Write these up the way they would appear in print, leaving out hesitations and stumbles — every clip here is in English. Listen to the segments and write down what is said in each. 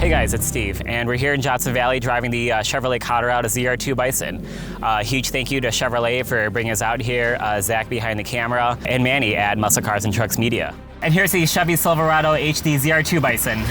Hey guys, it's Steve, and we're here in Johnson Valley driving the Chevrolet Colorado ZR2 Bison. Huge thank you to Chevrolet for bringing us out here, Zach behind the camera, and Manny at Muscle Cars and Trucks Media. And here's the Chevy Silverado HD ZR2 Bison.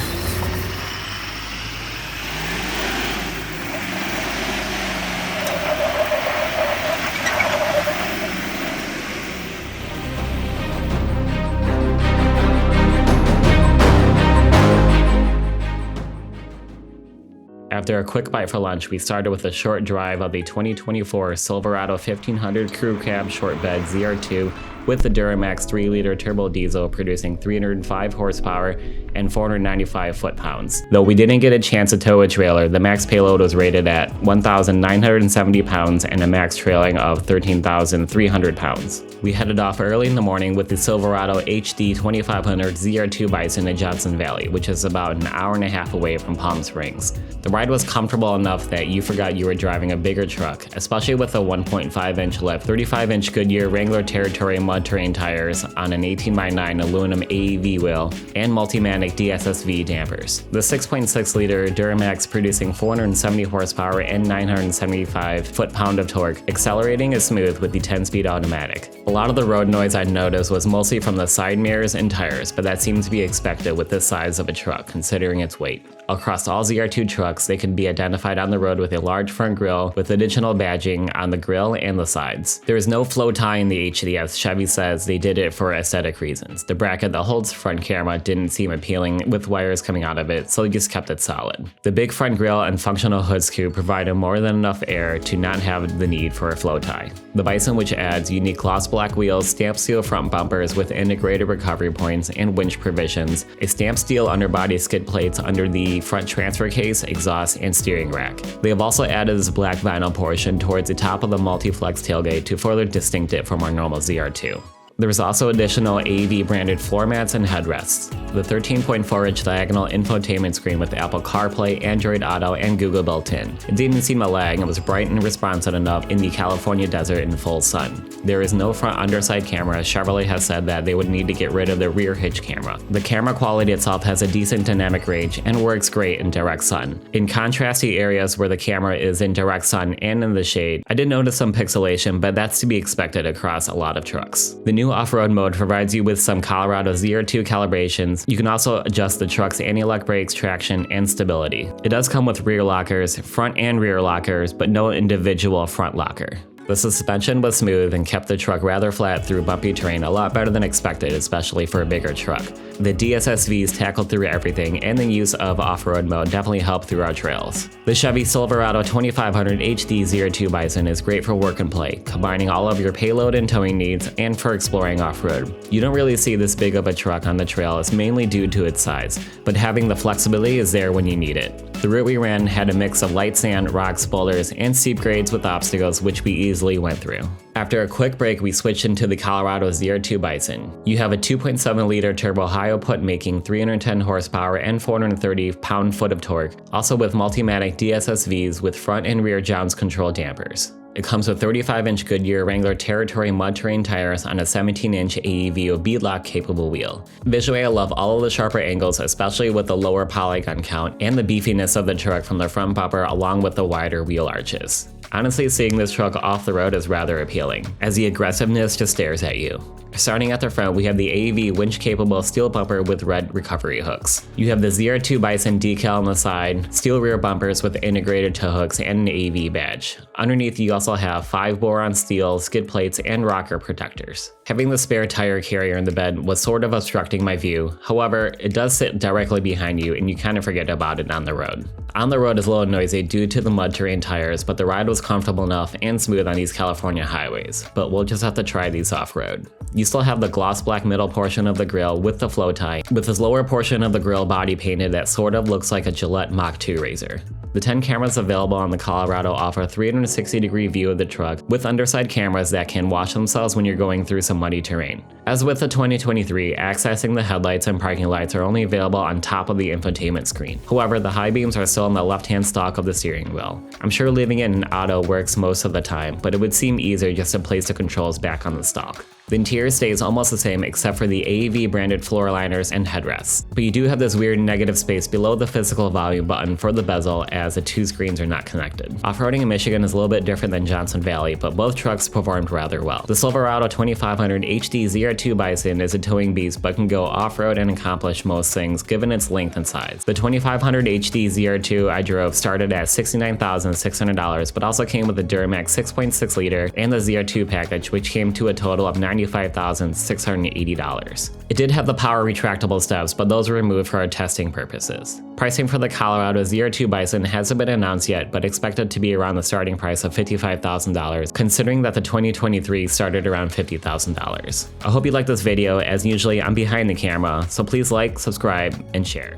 After a quick bite for lunch, we started with a short drive of the 2024 Silverado 1500 Crew Cab Short Bed ZR2 with the Duramax 3-liter turbo diesel producing 305 horsepower and 495 foot-pounds. Though we didn't get a chance to tow a trailer, the max payload was rated at 1,970 pounds and a max trailing of 13,300 pounds. We headed off early in the morning with the Silverado HD 2500 ZR2 Bison in Johnson Valley, which is about an hour and a half away from Palm Springs. The ride was comfortable enough that you forgot you were driving a bigger truck, especially with a 1.5-inch lift, 35-inch Goodyear Wrangler Territory mud terrain tires on an 18x9 aluminum AEV wheel and Multimatic DSSV dampers. The 6.6-liter Duramax producing 470 horsepower and 975 foot-pound of torque, accelerating is smooth with the 10-speed automatic. A lot of the road noise I noticed was mostly from the side mirrors and tires, but that seems to be expected with this size of a truck considering its weight. Across all ZR2 trucks, they can be identified on the road with a large front grille with additional badging on the grille and the sides. There is no flow tie in the HD, as Chevy says they did it for aesthetic reasons. The bracket that holds the front camera didn't seem appealing with wires coming out of it, so they just kept it solid. The big front grille and functional hood scoop provided more than enough air to not have the need for a flow tie. The Bison, which adds unique gloss black wheels, stamped steel front bumpers with integrated recovery points and winch provisions, a stamped steel underbody skid plates under the front transfer case, exhaust, and steering rack. They have also added this black vinyl portion towards the top of the multi-flex tailgate to further distinct it from our normal ZR2. There was also additional AEV branded floor mats and headrests. The 13.4-inch diagonal infotainment screen with Apple CarPlay, Android Auto, and Google built in. It didn't seem to lag and was bright and responsive enough in the California desert in full sun. There is no front underside camera. Chevrolet has said that they would need to get rid of the rear hitch camera. The camera quality itself has a decent dynamic range and works great in direct sun. In contrast to areas where the camera is in direct sun and in the shade, I did notice some pixelation, but that's to be expected across a lot of trucks. The new off-road mode provides you with some Colorado ZR2 calibrations. You can also adjust the truck's anti-lock brakes, traction, and stability. It does come with rear lockers, front and rear lockers, but no individual front locker. The suspension was smooth and kept the truck rather flat through bumpy terrain, a lot better than expected, especially for a bigger truck. The DSSVs tackled through everything, and the use of off-road mode definitely helped through our trails. The Chevy Silverado 2500 HD ZR2 Bison is great for work and play, combining all of your payload and towing needs, and for exploring off-road. You don't really see this big of a truck on the trail, is mainly due to its size, but having the flexibility is there when you need it. The route we ran had a mix of light sand, rocks, boulders, and steep grades with obstacles, which we easily went through. After a quick break, we switched into the Colorado ZR2 Bison. You have a 2.7-liter turbo high output making 310 horsepower and 430 pound-foot of torque, also with Multimatic DSSVs with front and rear Jounce control dampers. It comes with 35-inch Goodyear Wrangler Territory mud terrain tires on a 17-inch AEV beadlock capable wheel. Visually, I love all of the sharper angles, especially with the lower polygon count and the beefiness of the truck from the front bumper along with the wider wheel arches. Honestly, seeing this truck off the road is rather appealing, as the aggressiveness just stares at you. Starting at the front, we have the AEV winch-capable steel bumper with red recovery hooks. You have the ZR2 Bison decal on the side, steel rear bumpers with integrated tow hooks, and an AEV badge. Underneath, you also have 5 boron steel skid plates and rocker protectors. Having the spare tire carrier in the bed was sort of obstructing my view. However, it does sit directly behind you and you kind of forget about it on the road. On the road is a little noisy due to the mud terrain tires, but the ride was comfortable enough and smooth on these California highways. But we'll just have to try these off-road. You still have the gloss black middle portion of the grille with the flow tie, with this lower portion of the grille body painted that sort of looks like a Gillette Mach 2 razor. The 10 cameras available on the Colorado offer a 360-degree view of the truck with underside cameras that can wash themselves when you're going through some muddy terrain. As with the 2023, accessing the headlights and parking lights are only available on top of the infotainment screen. However, the high beams are still on the left-hand stalk of the steering wheel. I'm sure leaving it in auto works most of the time, but it would seem easier just to place the controls back on the stalk. The interior stays almost the same except for the AEV branded floor liners and headrests, but you do have this weird negative space below the physical volume button for the bezel as the two screens are not connected. Off-roading in Michigan is a little bit different than Johnson Valley, but both trucks performed rather well. The Silverado 2500HD ZR2 Bison is a towing beast but can go off-road and accomplish most things given its length and size. The 2500HD ZR2 I drove started at $69,600 but also came with the Duramax 6.6 liter and the ZR2 package, which came to a total of $95,680. It did have the power retractable steps, but those were removed for our testing purposes. Pricing for the Colorado ZR2 Bison hasn't been announced yet, but expected to be around the starting price of $55,000, considering that the 2023 started around $50,000. I hope you liked this video. As usually, I'm behind the camera, so please like, subscribe, and share.